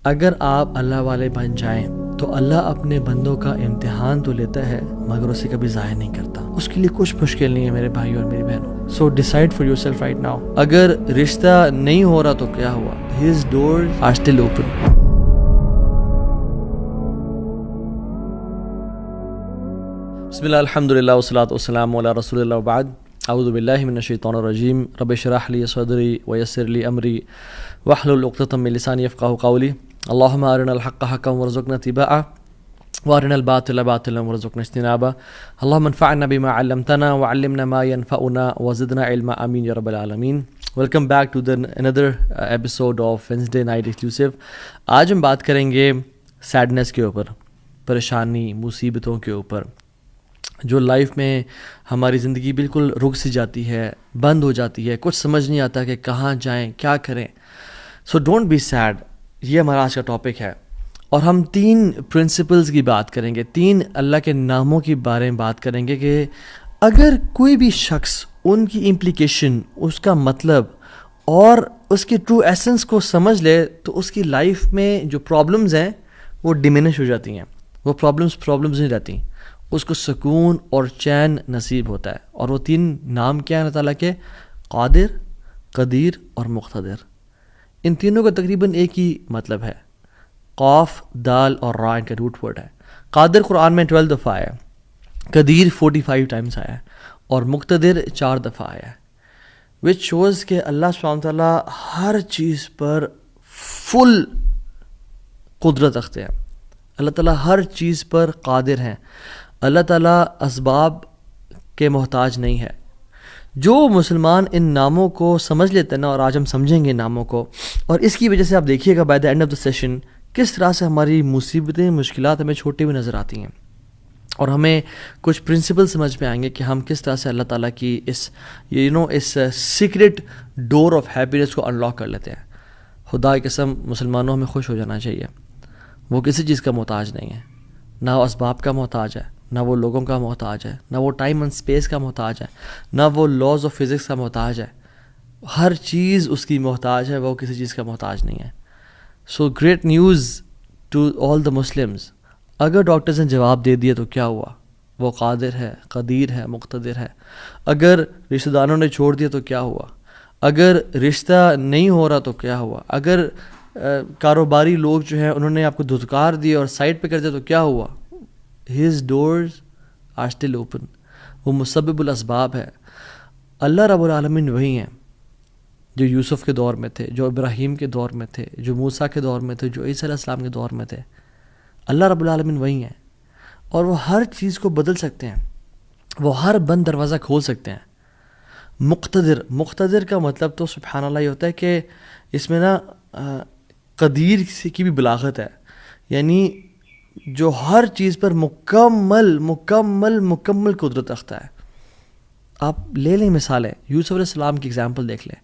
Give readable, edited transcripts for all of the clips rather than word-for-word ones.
اگر آپ اللہ والے بن جائیں تو اللہ اپنے بندوں کا امتحان تو لیتا ہے مگر اسے کبھی ضائع نہیں کرتا. اس کے لیے کچھ مشکل نہیں ہے میرے بھائی اور میری بہنوں. So decide for yourself right now. اگر رشتہ نہیں ہو رہا تو کیا ہوا؟ His doors are still open. بسم اللہ الحمد للہ والصلاۃ والسلام علی رسول اللہ وبعد. اعوذ باللہ من الشیطان الرجیم. رب اشرح لی صدری ویسر لی امری واحلل عقدۃ من لسانی یفقہوا قولی. اللہم ارنا الحق حقا وارزقنا اتباعہ وارنا الباطل باطلا وارزقنا اجتنابہ. اللہم انفعنا بما علمتنا وعلمنا ما ينفعنا وزدنا علما. آمین یا رب العالمین. Welcome back to another episode of Wednesday Night Exclusive. آج ہم بات کریں گے سیڈنس کے اوپر، پریشانی، مصیبتوں کے اوپر، جو لائف میں ہماری زندگی بالکل رک سی جاتی ہے، بند ہو جاتی ہے، کچھ سمجھ نہیں آتا کہ کہاں جائیں، کیا کریں. So don't be sad. یہ ہمارا آج کا ٹاپک ہے اور ہم 3 پرنسپلز کی بات کریں گے، 3 اللہ کے ناموں کے بارے میں بات کریں گے کہ اگر کوئی بھی شخص ان کی امپلیکیشن، اس کا مطلب اور اس کی ٹرو ایسنس کو سمجھ لے تو اس کی لائف میں جو پرابلمز ہیں وہ ڈیمینش ہو جاتی ہیں. وہ پرابلمز نہیں رہتی، اس کو سکون اور چین نصیب ہوتا ہے. اور وہ 3 نام کیا ہیں اللہ تعالیٰ کے؟ قادر، قدیر اور مقتدر. ان تینوں کا تقریباً ایک ہی مطلب ہے. قاف، دال اور را ان کا روٹ ورڈ ہے. قادر قرآن میں 12 دفعہ آیا ہے، قدیر 45 ٹائمز آیا ہے اور مقتدر 4 دفعہ آیا ہے. وچ شوز کہ اللہ سبحانہ تعالیٰ ہر چیز پر فل قدرت رکھتے ہیں. اللہ تعالیٰ ہر چیز پر قادر ہیں. اللہ تعالیٰ اسباب کے محتاج نہیں ہے. جو مسلمان ان ناموں کو سمجھ لیتے ہیں نا، اور آج ہم سمجھیں گے ناموں کو، اور اس کی وجہ سے آپ دیکھیے گا by the end of the session کس طرح سے ہماری مصیبتیں، مشکلات ہمیں چھوٹی ہوئی نظر آتی ہیں، اور ہمیں کچھ پرنسپل سمجھ میں آئیں گے کہ ہم کس طرح سے اللہ تعالیٰ کی اس سیکرٹ ڈور آف ہیپینس کو انلاک کر لیتے ہیں. خدا کی قسم مسلمانوں ہمیں خوش ہو جانا چاہیے. وہ کسی چیز کا محتاج نہیں ہے، نہ وہ اسباب کا محتاج ہے، نہ وہ لوگوں کا محتاج ہے، نہ وہ ٹائم اینڈ اسپیس کا محتاج ہے، نہ وہ لاز آف فزکس کا محتاج ہے. ہر چیز اس کی محتاج ہے، وہ کسی چیز کا محتاج نہیں ہے. So great news to all the Muslims. اگر ڈاکٹرز نے جواب دے دیا تو کیا ہوا؟ وہ قادر ہے، قدیر ہے، مقتدر ہے. اگر رشتہ داروں نے چھوڑ دیا تو کیا ہوا؟ اگر رشتہ نہیں ہو رہا تو کیا ہوا؟ اگر کاروباری لوگ جو ہیں انہوں نے آپ کو دھتکار دیا اور سائڈ پہ کر دیا تو کیا ہوا؟ His doors are still open. وہ مسبب الاسباب ہے. اللہ رب العالمین وہی ہیں جو یوسف کے دور میں تھے، جو ابراہیم کے دور میں تھے، جو موسیٰ کے دور میں تھے، جو عیسیٰ علیہ السلام کے دور میں تھے. اللہ رب العالمین وہی ہیں اور وہ ہر چیز کو بدل سکتے ہیں. وہ ہر بند دروازہ کھول سکتے ہیں. مقتدر کا مطلب تو سبحان اللہ یہ ہوتا ہے کہ اس میں نا قدیر کی بھی بلاغت ہے، یعنی جو ہر چیز پر مکمل قدرت رکھتا ہے. آپ لے لیں مثالیں، یوسف علیہ السلام کی اگزامپل دیکھ لیں.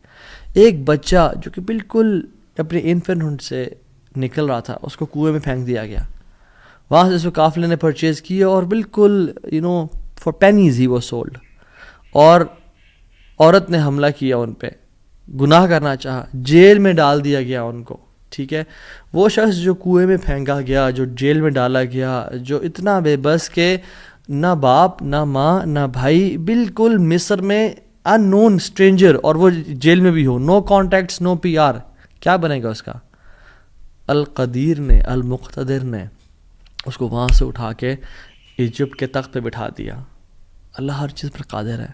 ایک بچہ جو کہ بالکل اپنے انفینٹ سے نکل رہا تھا، اس کو کنویں میں پھینک دیا گیا. وہاں سے اس کو قافلے نے پرچیز کیا اور بالکل for pennies he was sold. اور عورت نے حملہ کیا ان پہ، گناہ کرنا چاہا، جیل میں ڈال دیا گیا ان کو. ٹھیک ہے، وہ شخص جو کنویں میں پھینکا گیا، جو جیل میں ڈالا گیا، جو اتنا بے بس کہ نہ باپ نہ ماں نہ بھائی، بالکل مصر میں ان نون اسٹرینجر، اور وہ جیل میں بھی ہو، نو کانٹیکٹس، نو پی آر، کیا بنے گا اس کا؟ القدیر نے، المقتدر نے اس کو وہاں سے اٹھا کے ایجپٹ کے تخت پہ بٹھا دیا. اللہ ہر چیز پر قادر ہے.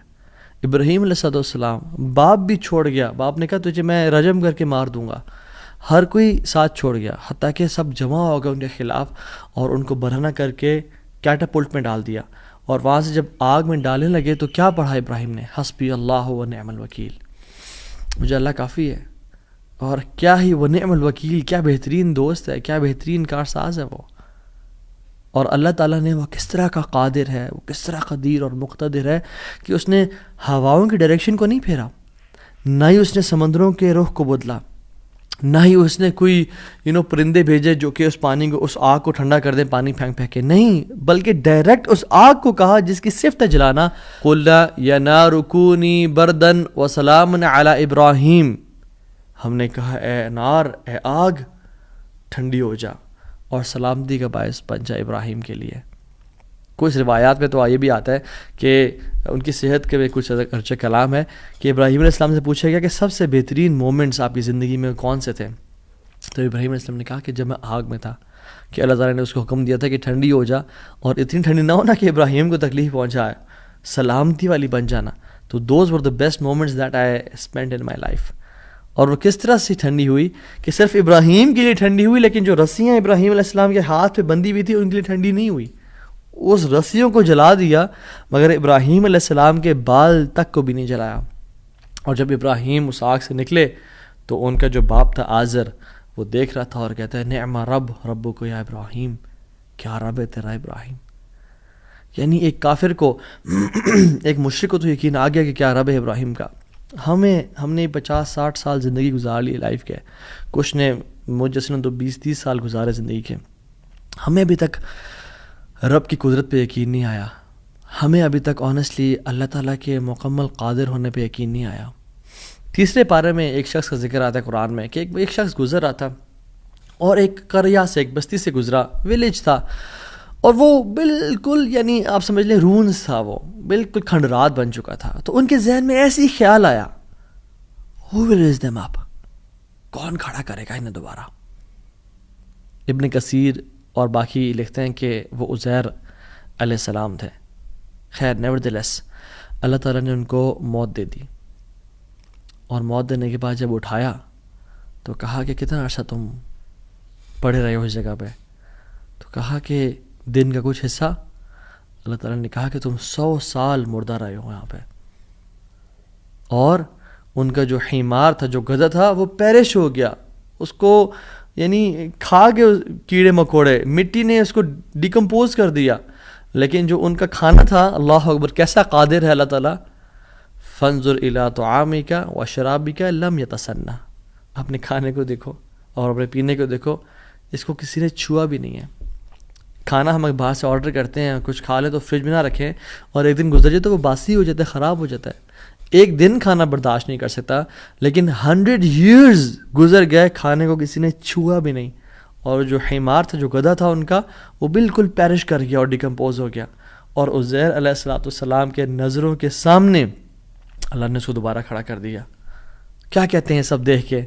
ابراہیم علیہ السلام، باپ بھی چھوڑ گیا، باپ نے کہا تجھے میں رجم کر کے مار دوں گا. ہر کوئی ساتھ چھوڑ گیا، حتیٰ کہ سب جمع ہو گئے ان کے خلاف اور ان کو برہنہ کر کے کیٹاپلٹ میں ڈال دیا. اور وہاں سے جب آگ میں ڈالنے لگے تو کیا پڑھا ابراہیم نے؟ حسبی اللہ و نعم الوکیل. مجھے اللہ کافی ہے. اور کیا ہی وہ نعم الوکیل، کیا بہترین دوست ہے، کیا بہترین کارساز ہے وہ. اور اللہ تعالیٰ نے وہ کس طرح کا قادر ہے، وہ کس طرح قدیر اور مقتدر ہے کہ اس نے ہواؤں کی ڈائریکشن کو نہیں پھیرا، نہ ہی اس نے سمندروں کے رخ کو بدلا، نہ ہی اس نے کوئی پرندے بھیجے جو کہ اس پانی کو، اس آگ کو ٹھنڈا کر دیں پانی پھینک کے. نہیں، بلکہ ڈائریکٹ اس آگ کو کہا جس کی صفت ہے جلانا، قُلْنَا يَا نَارُ كُونِي بَرْدًا وَسَلَامًا عَلَىٰ إِبْرَاهِيمَ. ہم نے کہا اے نار، اے آگ، ٹھنڈی ہو جا اور سلامتی کا باعث بن جا ابراہیم کے لیے. کچھ روایات میں تو یہ بھی آتا ہے کہ ان کی صحت کے بھی کچھ ارچہ کلام ہے کہ ابراہیم علیہ السلام سے پوچھا گیا کہ سب سے بہترین مومنٹس آپ کی زندگی میں کون سے تھے؟ تو ابراہیم علیہ السلام نے کہا کہ جب میں آگ میں تھا کہ اللہ تعالیٰ نے اس کو حکم دیا تھا کہ ٹھنڈی ہو جا اور اتنی ٹھنڈی نہ ہونا کہ ابراہیم کو تکلیف پہنچائے، سلامتی والی بن جانا. تو those were the best moments that I spend in my life. اور وہ کس طرح سے ٹھنڈی ہوئی کہ صرف ابراہیم کے لیے ٹھنڈی ہوئی، لیکن جو رسیاں ابراہیم علیہ السلام کے ہاتھ پہ بندھی ہوئی تھی ان کے لیے ٹھنڈی نہیں ہوئی. اس رسیوں کو جلا دیا مگر ابراہیم علیہ السلام کے بال تک کو بھی نہیں جلایا. اور جب ابراہیم اس آگ سے نکلے تو ان کا جو باپ تھا آزر وہ دیکھ رہا تھا اور کہتا ہے نعم رب کو یا ابراہیم، کیا رب ہے تیرا ابراہیم. یعنی ایک کافر کو ایک مشرک کو تو یقین آ گیا کہ کیا رب ہے ابراہیم کا. ہم نے 50-60 سال زندگی گزار لی لائف کے، کچھ نے مجھ جیسے نے تو 20-30 سال گزارے زندگی کے. ہمیں ابھی تک رب کی قدرت پہ یقین نہیں آیا. ہمیں ابھی تک آنیسٹلی اللہ تعالیٰ کے مکمل قادر ہونے پہ یقین نہیں آیا. تیسرے پارے میں ایک شخص کا ذکر آتا ہے قرآن میں کہ ایک شخص گزر رہا تھا اور ایک قریہ سے، ایک بستی سے گزرا، ویلیج تھا، اور وہ بالکل یعنی آپ سمجھ لیں رونز تھا، وہ بالکل کھنڈرات بن چکا تھا. تو ان کے ذہن میں ایسی خیال آیا who will raise them up؟ کون کھڑا کرے گا انہیں دوبارہ؟ ابن کثیر اور باقی لکھتے ہیں کہ وہ عزیر علیہ السلام تھے. خیر نیورتھلیس اللہ تعالیٰ نے ان کو موت دے دی، اور موت دینے کے بعد جب اٹھایا تو کہا کہ کتنا عرصہ تم پڑے رہے ہو اس جگہ پہ؟ تو کہا کہ دن کا کچھ حصہ. اللہ تعالیٰ نے کہا کہ تم 100 سال مردہ رہے ہو یہاں پہ. اور ان کا جو حمار تھا، جو گدھا تھا، وہ پیرش ہو گیا. اس کو یعنی کھا کے کیڑے مکوڑے، مٹی نے اس کو ڈیکمپوز کر دیا. لیکن جو ان کا کھانا تھا، اللہ اکبر کیسا قادر ہے اللہ تعالیٰ. فانظر الی طعامک وشرابک لم یتسنہ، اپنے کھانے کو دیکھو اور اپنے پینے کو دیکھو، اس کو کسی نے چھوا بھی نہیں ہے. کھانا ہم باہر سے آرڈر کرتے ہیں، کچھ کھا لیں تو فریج میں نہ رکھیں، اور ایک دن گزر جائے تو وہ باسی ہو جاتا ہے، خراب ہو جاتا ہے. ایک دن کھانا برداشت نہیں کر سکتا، لیکن 100 years گزر گئے، کھانے کو کسی نے چھوا بھی نہیں. اور جو حمار تھا، جو گدھا تھا ان کا، وہ بالکل پیرش کر گیا اور ڈیکمپوز ہو گیا. اور عزیر علیہ السلام کے نظروں کے سامنے اللہ نے اس کو دوبارہ کھڑا کر دیا. کیا کہتے ہیں سب دیکھ کے،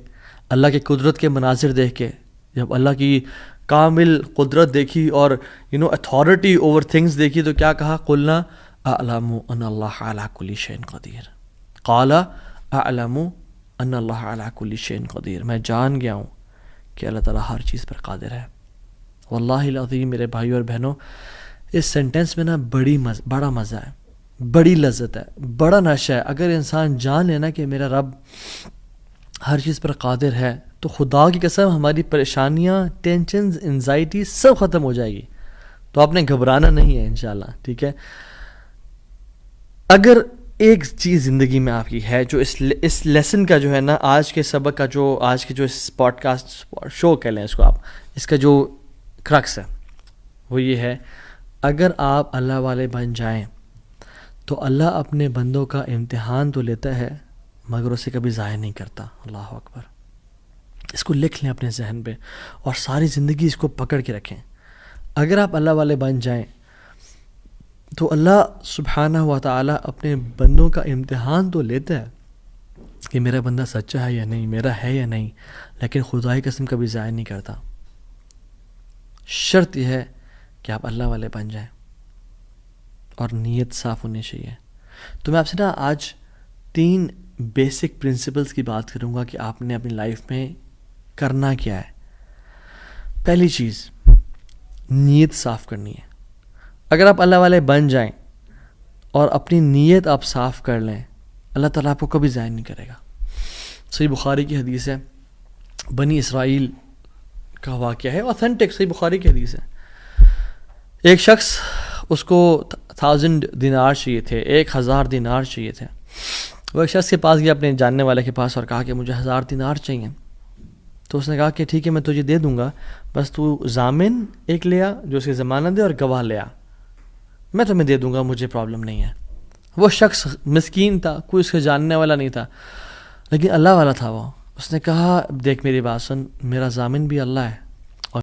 اللہ کی قدرت کے مناظر دیکھ کے، جب اللہ کی کامل قدرت دیکھی اور اتھارٹی اوور تھنگس دیکھی تو کیا کہا؟ قلنا اعلم ان اللہ علی کل شیء قدیر. قال اعلم ان اللہ علی کل شیء قدیر، میں جان گیا ہوں کہ اللہ تعالیٰ ہر چیز پر قادر ہے. واللہ العظیم میرے بھائیو اور بہنوں، اس سینٹنس میں نا بڑا مزہ ہے، بڑی لذت ہے، بڑا نشہ ہے. اگر انسان جان لینا کہ میرا رب ہر چیز پر قادر ہے تو خدا کی قسم ہماری پریشانیاں، ٹینشنز، انزائٹی سب ختم ہو جائے گی. تو آپ نے گھبرانا نہیں ہے انشاءاللہ، ٹھیک ہے. اگر ایک چیز زندگی میں آپ کی ہے جو اس لیسن کا جو ہے نا، آج کے سبق کا جو آج کے جو اس پوڈ کاسٹ شو کہہ لیں اس کو آپ، اس کا جو کرکس ہے وہ یہ ہے، اگر آپ اللہ والے بن جائیں تو اللہ اپنے بندوں کا امتحان تو لیتا ہے مگر اسے کبھی ضائع نہیں کرتا. اللہ اکبر. اس کو لکھ لیں اپنے ذہن پہ اور ساری زندگی اس کو پکڑ کے رکھیں. اگر آپ اللہ والے بن جائیں تو اللہ سبحانہ و تعالیٰ اپنے بندوں کا امتحان تو لیتا ہے کہ میرا بندہ سچا ہے یا نہیں، میرا ہے یا نہیں، لیکن خدائی قسم کبھی ضائع نہیں کرتا. شرط یہ ہے کہ آپ اللہ والے بن جائیں اور نیت صاف ہونی چاہیے. تو میں آپ سے نا آج 3 بیسک پرنسپلز کی بات کروں گا کہ آپ نے اپنی لائف میں کرنا کیا ہے. پہلی چیز، نیت صاف کرنی ہے. اگر آپ اللہ والے بن جائیں اور اپنی نیت آپ صاف کر لیں، اللہ تعالیٰ آپ کو کبھی ضائع نہیں کرے گا. صحیح بخاری کی حدیث ہے، بنی اسرائیل کا واقعہ ہے، اوتھینٹک صحیح بخاری کی حدیث ہے. ایک شخص، اس کو 1000 دینار چاہیے تھے، 1000 دینار چاہیے تھے. وہ ایک شخص کے پاس گیا، اپنے جاننے والے کے پاس، اور کہا کہ مجھے 1000 دینار چاہیے. تو اس نے کہا کہ ٹھیک ہے میں تجھے دے دوں گا، بس تو ضامن ایک لیا جو اس کی ضمانت دے اور گواہ لیا، میں تمہیں دے دوں گا، مجھے پرابلم نہیں ہے. وہ شخص مسکین تھا، کوئی اس کے جاننے والا نہیں تھا، لیکن اللہ والا تھا وہ. اس نے کہا دیکھ میری بات سن، میرا ضامن بھی اللہ ہے اور